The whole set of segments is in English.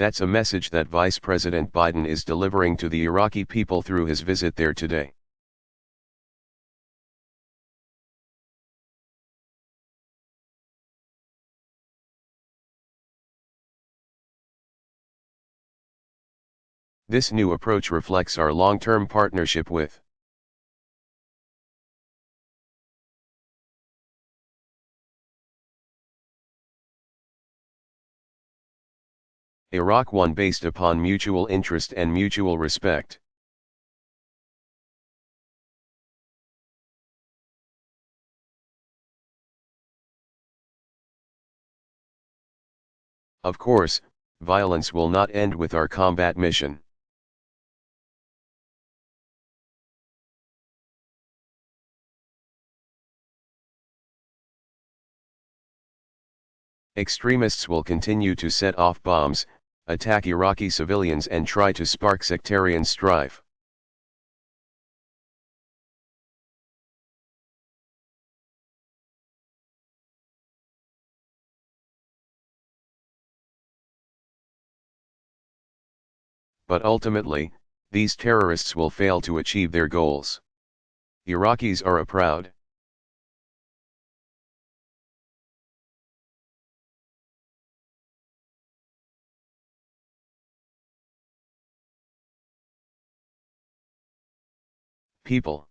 That's a message that Vice President Biden is delivering to the Iraqi people through his visit there today. This new approach reflects our long-term partnership with. Iraq, one based upon mutual interest and mutual respect. Of course, violence will not end with our combat mission. Extremists will continue to set off bombs, attack Iraqi civilians and try to spark sectarian strife. But ultimately, these terrorists will fail to achieve their goals. Iraqis are a proud, people.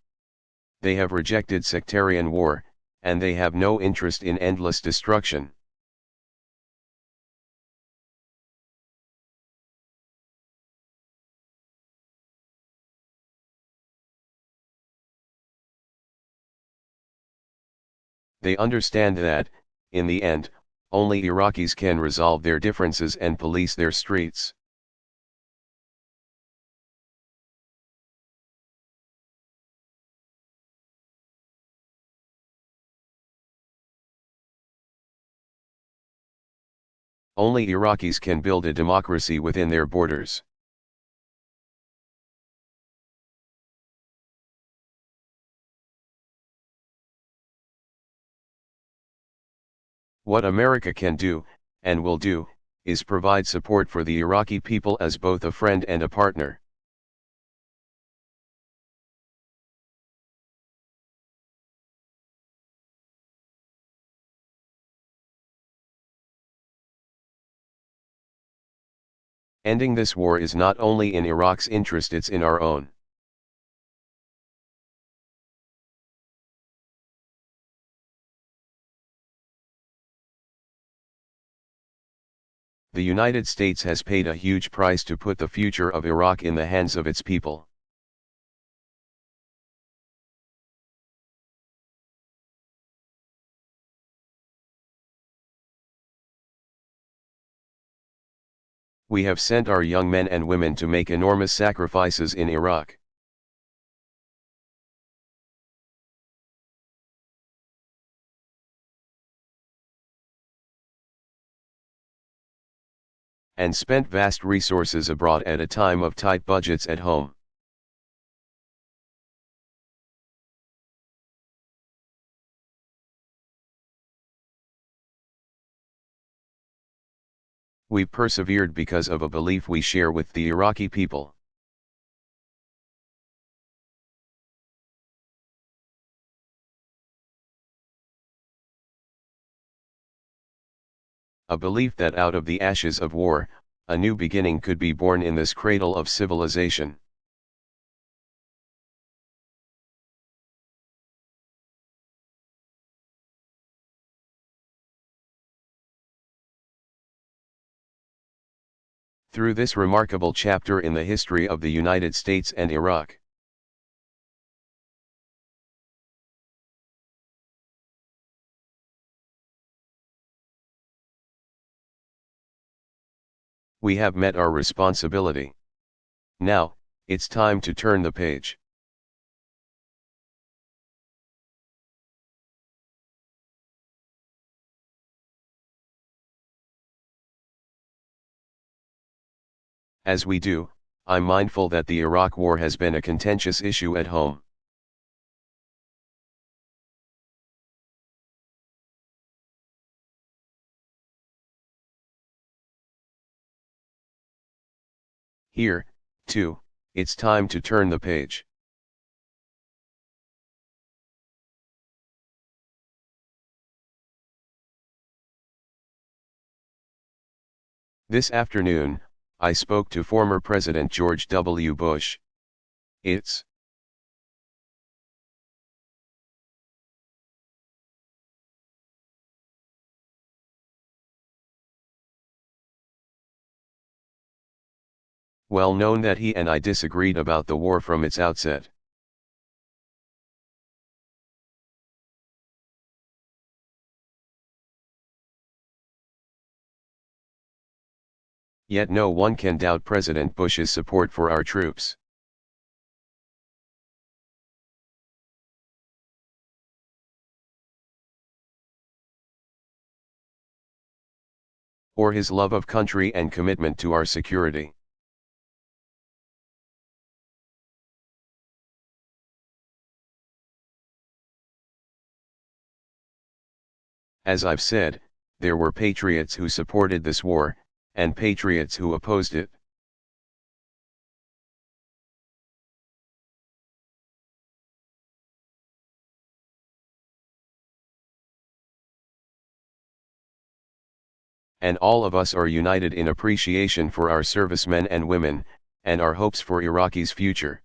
They have rejected sectarian war, and they have no interest in endless destruction. They understand that, in the end, only Iraqis can resolve their differences and police their streets. Only Iraqis can build a democracy within their borders. What America can do, and will do, is provide support for the Iraqi people as both a friend and a partner. Ending this war is not only in Iraq's interest, it's in our own. The United States has paid a huge price to put the future of Iraq in the hands of its people. We have sent our young men and women to make enormous sacrifices in Iraq. And spent vast resources abroad at a time of tight budgets at home. We persevered because of a belief we share with the Iraqi people. A belief that out of the ashes of war, a new beginning could be born in this cradle of civilization. Through this remarkable chapter in the history of the United States and Iraq, we have met our responsibility. Now, it's time to turn the page. As we do, I'm mindful that the Iraq War has been a contentious issue at home. Here, too, it's time to turn the page. This afternoon, I spoke to former President George W. Bush. It's well known that he and I disagreed about the war from its outset. Yet no one can doubt President Bush's support for our troops. Or his love of country and commitment to our security. As I've said, there were patriots who supported this war, and patriots who opposed it. And all of us are united in appreciation for our servicemen and women, and our hopes for Iraqi's future.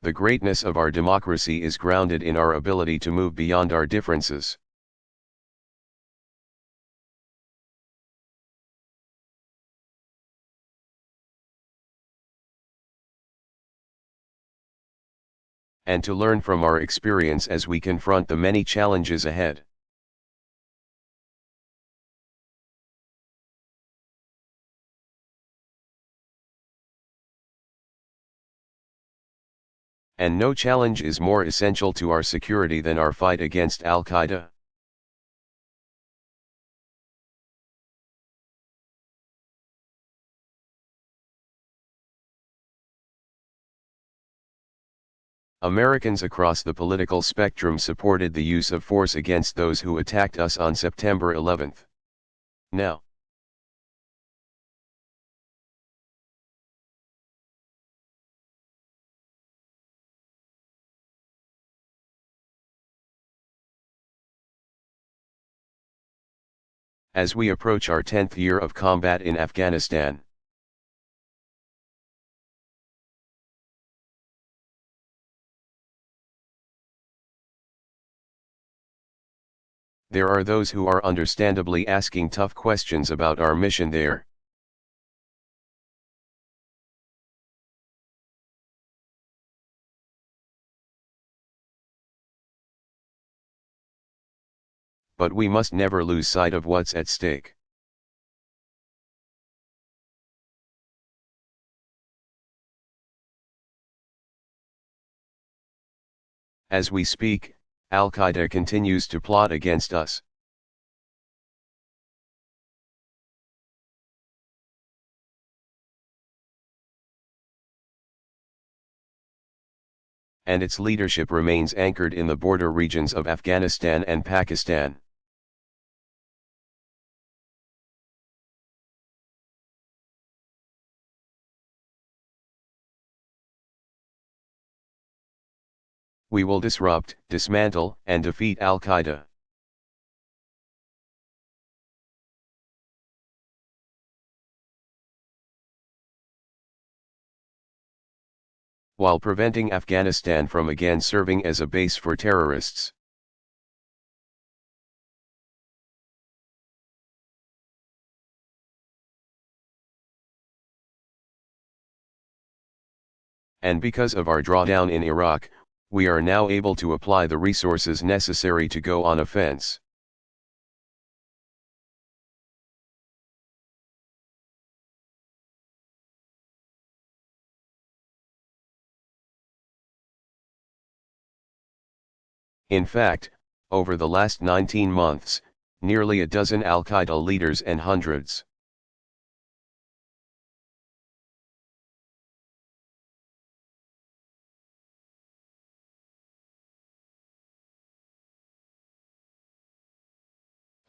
The greatness of our democracy is grounded in our ability to move beyond our differences. And to learn from our experience as we confront the many challenges ahead. And no challenge is more essential to our security than our fight against Al-Qaeda. Americans across the political spectrum supported the use of force against those who attacked us on September 11. Now, as we approach our 10th year of combat in Afghanistan, there are those who are understandably asking tough questions about our mission there. But we must never lose sight of what's at stake. As we speak, Al-Qaeda continues to plot against us. And its leadership remains anchored in the border regions of Afghanistan and Pakistan. We will disrupt, dismantle, and defeat Al-Qaeda. While preventing Afghanistan from again serving as a base for terrorists. And because of our drawdown in Iraq, we are now able to apply the resources necessary to go on offense. In fact, over the last 19 months, nearly a dozen Al-Qaeda leaders and hundreds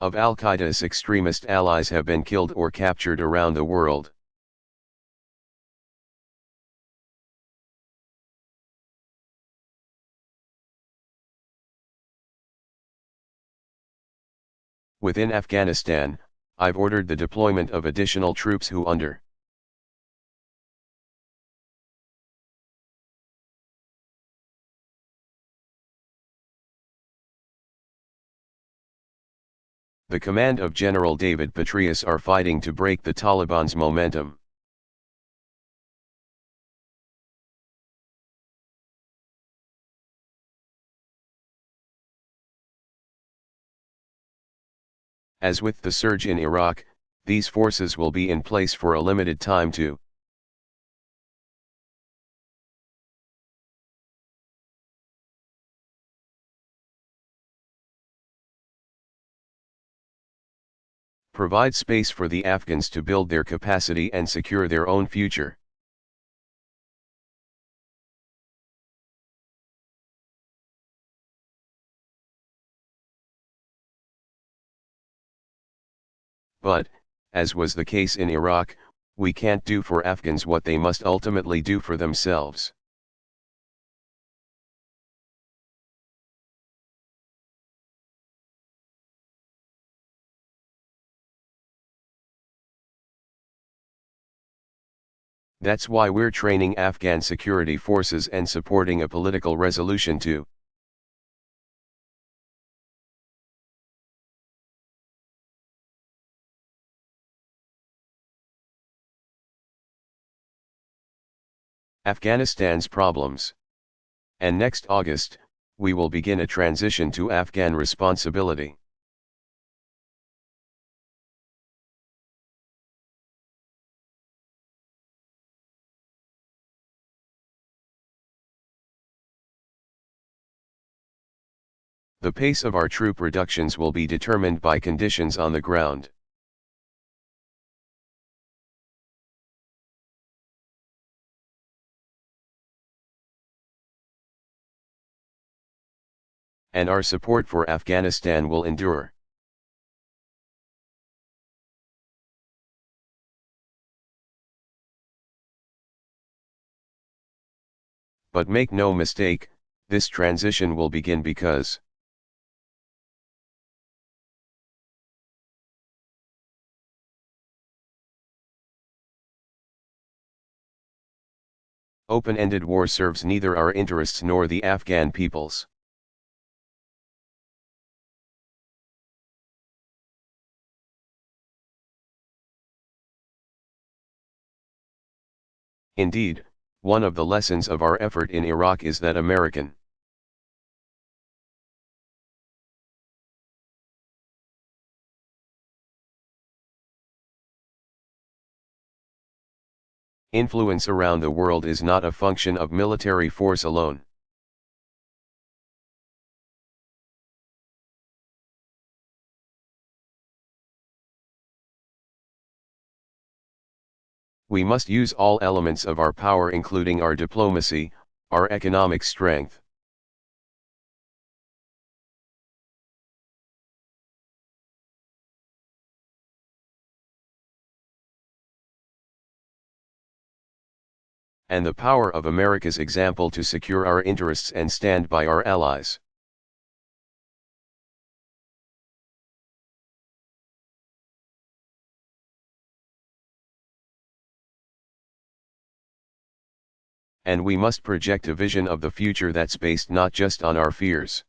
of Al-Qaeda's extremist allies have been killed or captured around the world. Within Afghanistan, I've ordered the deployment of additional troops who under the command of General David Petraeus are fighting to break the Taliban's momentum. As with the surge in Iraq, these forces will be in place for a limited time to provide space for the Afghans to build their capacity and secure their own future. But, as was the case in Iraq, we can't do for Afghans what they must ultimately do for themselves. That's why we're training Afghan security forces and supporting a political resolution to Afghanistan's problems. And next August, we will begin a transition to Afghan responsibility. The pace of our troop reductions will be determined by conditions on the ground. And our support for Afghanistan will endure. But make no mistake, this transition will begin because open-ended war serves neither our interests nor the Afghan people's. Indeed, one of the lessons of our effort in Iraq is that American influence around the world is not a function of military force alone. We must use all elements of our power, including our diplomacy, our economic strength, and the power of America's example to secure our interests and stand by our allies. And we must project a vision of the future that's based not just on our fears,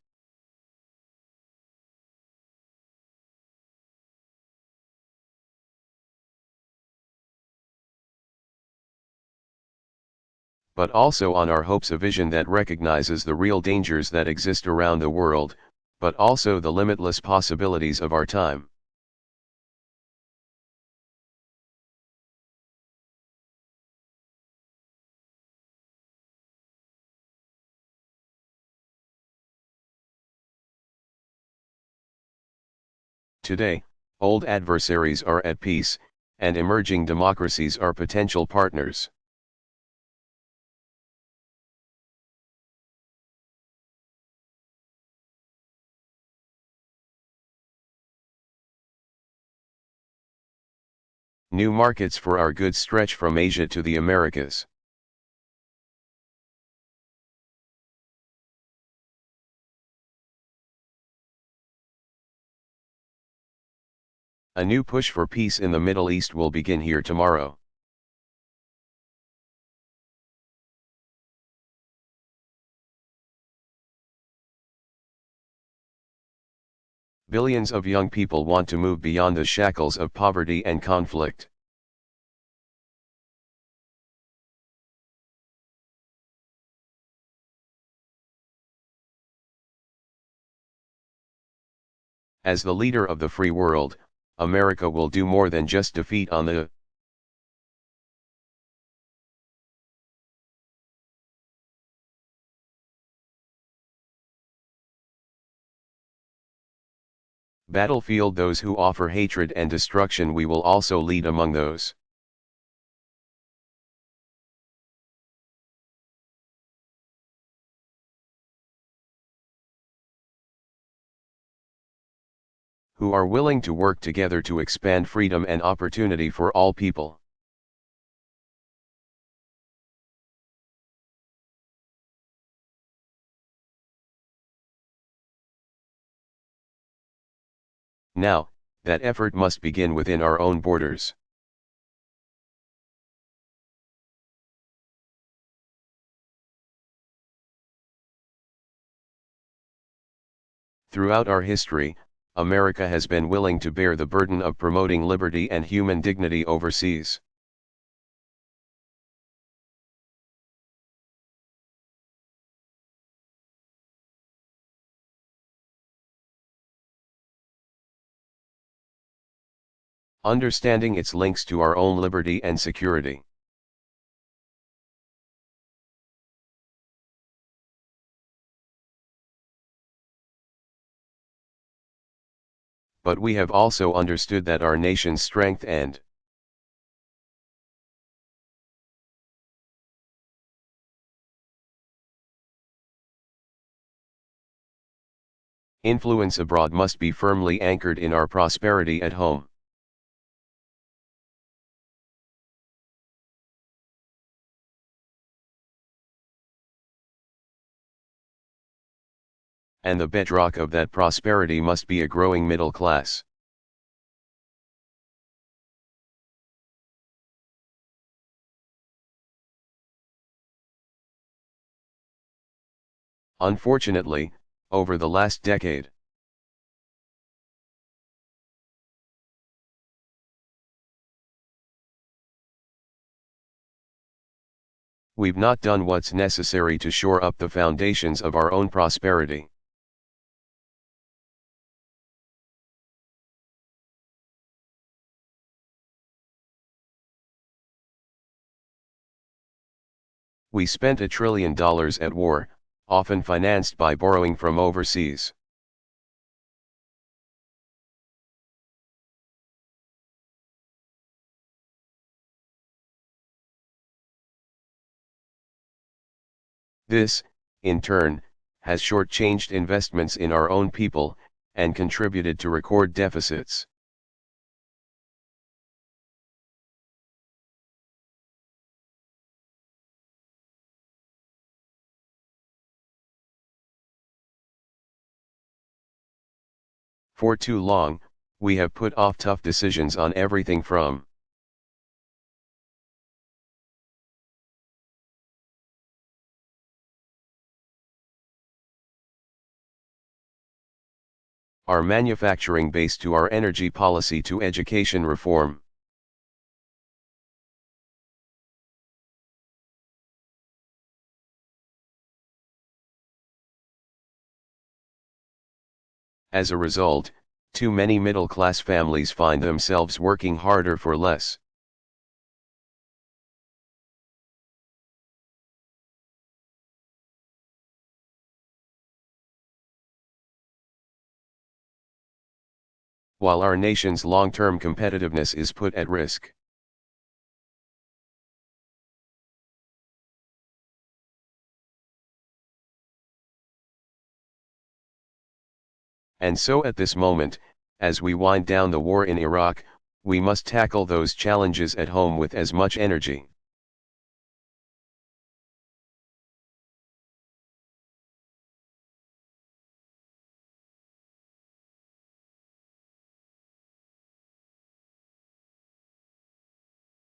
but also on our hopes, a vision that recognizes the real dangers that exist around the world, but also the limitless possibilities of our time. Today, old adversaries are at peace, and emerging democracies are potential partners. New markets for our goods stretch from Asia to the Americas. A new push for peace in the Middle East will begin here tomorrow. Billions of young people want to move beyond the shackles of poverty and conflict. As the leader of the free world, America will do more than just defeat on the battlefield those who offer hatred and destruction. We will also lead among those who are willing to work together to expand freedom and opportunity for all people. Now, that effort must begin within our own borders. Throughout our history, America has been willing to bear the burden of promoting liberty and human dignity overseas. Understanding its links to our own liberty and security. But we have also understood that our nation's strength and influence abroad must be firmly anchored in our prosperity at home. And the bedrock of that prosperity must be a growing middle class. Unfortunately, over the last decade, we've not done what's necessary to shore up the foundations of our own prosperity. We spent $1 trillion at war, often financed by borrowing from overseas. This, in turn, has shortchanged investments in our own people, and contributed to record deficits. For too long, we have put off tough decisions on everything from our manufacturing base to our energy policy to education reform. As a result, too many middle-class families find themselves working harder for less. While our nation's long-term competitiveness is put at risk. And so at this moment, as we wind down the war in Iraq, we must tackle those challenges at home with as much energy.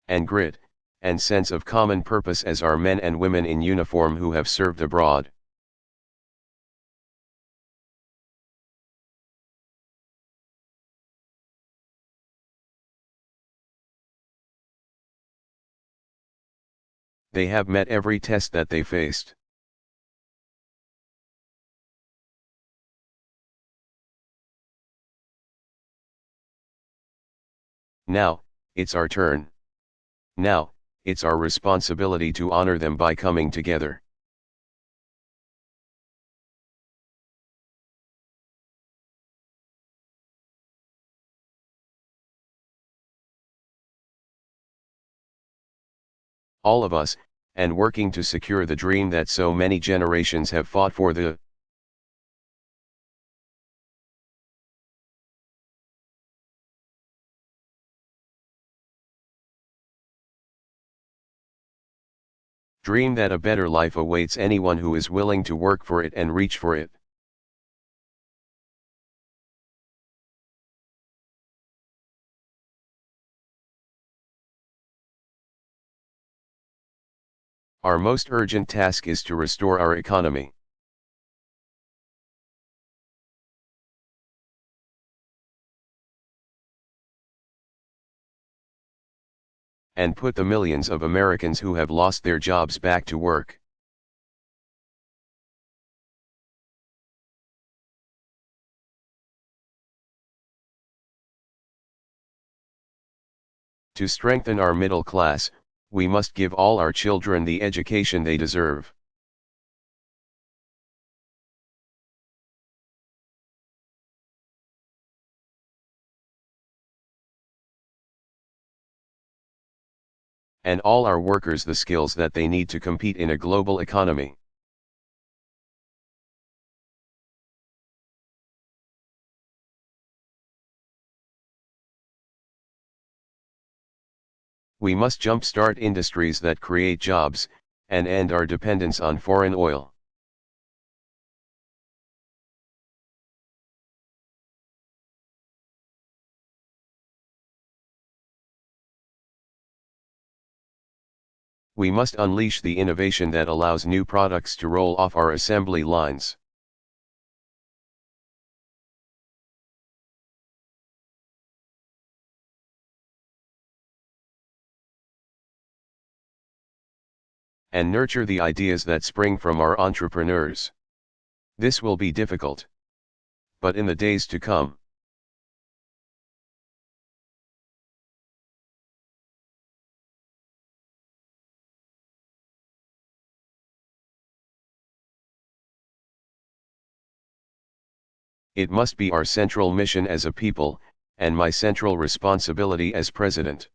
And grit, and sense of common purpose as our men and women in uniform who have served abroad. They have met every test that they faced. Now, it's our turn. Now, it's our responsibility to honor them by coming together. All of us, and working to secure the dream that so many generations have fought for, the dream that a better life awaits anyone who is willing to work for it and reach for it. Our most urgent task is to restore our economy. And put the millions of Americans who have lost their jobs back to work. To strengthen our middle class, we must give all our children the education they deserve. And all our workers the skills that they need to compete in a global economy. We must jumpstart industries that create jobs, and end our dependence on foreign oil. We must unleash the innovation that allows new products to roll off our assembly lines. And nurture the ideas that spring from our entrepreneurs. This will be difficult. But in the days to come, it must be our central mission as a people, and my central responsibility as president.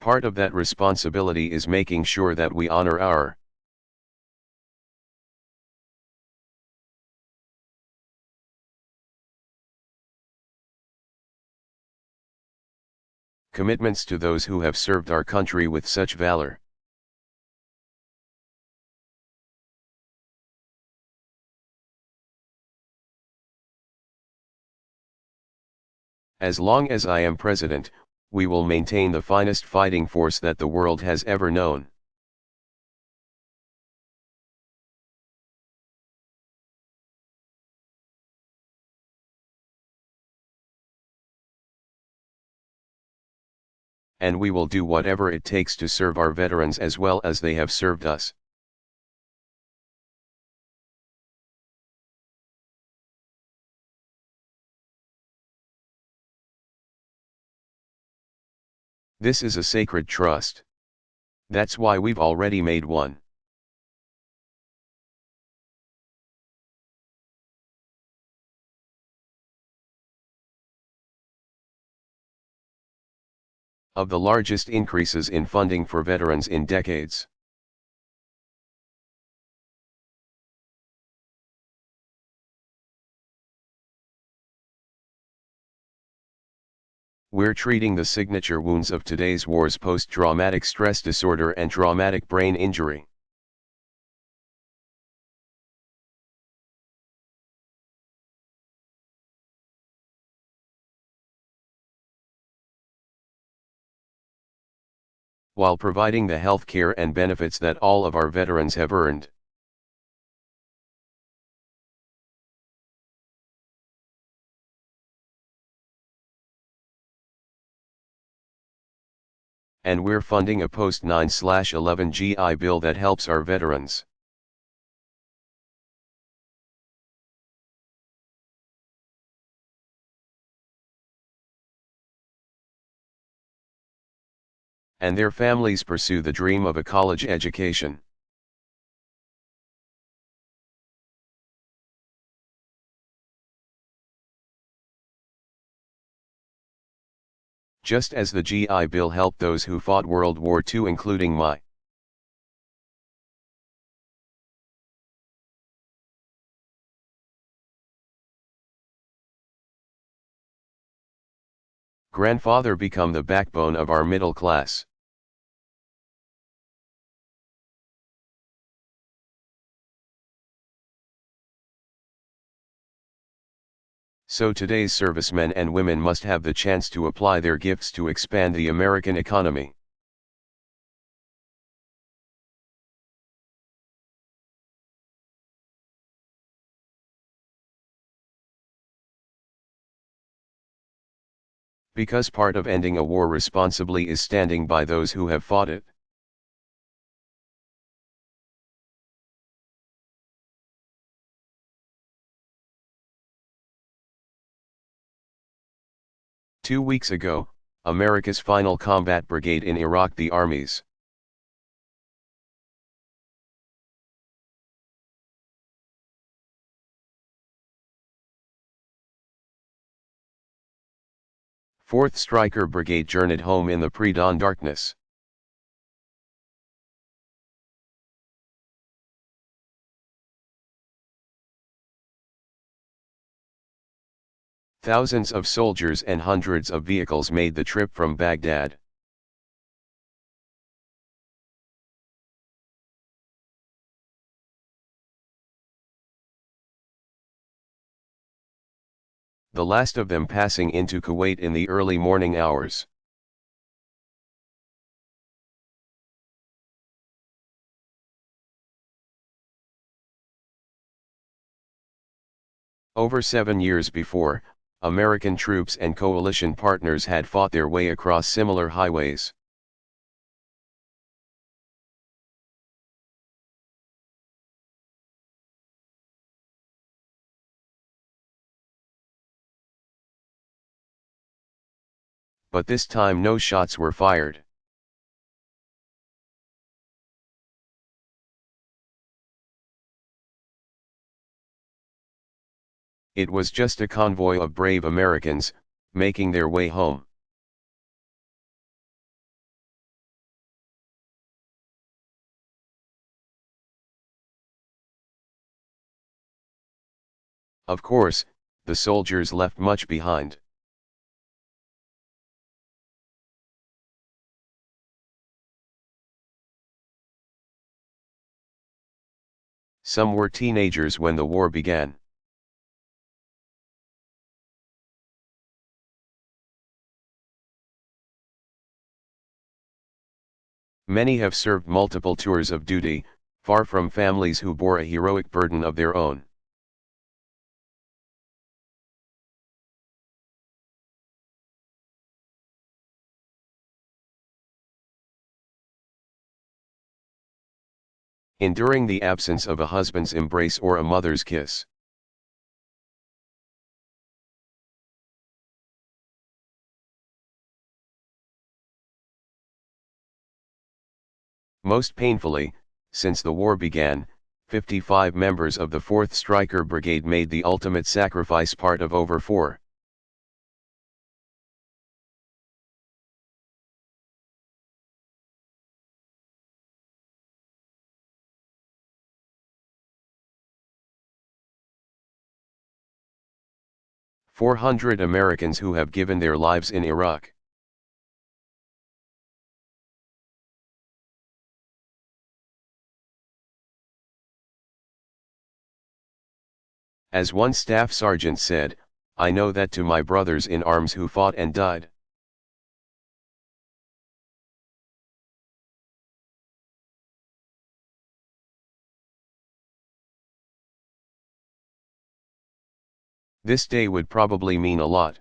Part of that responsibility is making sure that we honor our commitments to those who have served our country with such valor. As long as I am president, we will maintain the finest fighting force that the world has ever known. And we will do whatever it takes to serve our veterans as well as they have served us. This is a sacred trust. That's why we've already made one. of the largest increases in funding for veterans in decades. We're treating the signature wounds of today's wars: post-traumatic stress disorder and traumatic brain injury. While providing the health care and benefits that all of our veterans have earned. And we're funding a post-9/11 GI Bill that helps our veterans. And their families pursue the dream of a college education. Just as the GI Bill helped those who fought World War II, including my grandfather, become the backbone of our middle class. So today's servicemen and women must have the chance to apply their gifts to expand the American economy. Because part of ending a war responsibly is standing by those who have fought it. Two weeks ago, America's final combat brigade in Iraq, the Army's 4th Stryker Brigade, journeyed home in the pre-dawn darkness. Thousands of soldiers and hundreds of vehicles made the trip from Baghdad. The last of them passing into Kuwait in the early morning hours. Over 7 years before, American troops and coalition partners had fought their way across similar highways. But this time no shots were fired. It was just a convoy of brave Americans, making their way home. Of course, the soldiers left much behind. Some were teenagers when the war began. Many have served multiple tours of duty, far from families who bore a heroic burden of their own. Enduring the absence of a husband's embrace or a mother's kiss. Most painfully, since the war began, 55 members of the 4th Stryker Brigade made the ultimate sacrifice, part of over 4 400 Americans who have given their lives in Iraq. As one staff sergeant said, "I know that to my brothers in arms who fought and died. This day would probably mean a lot.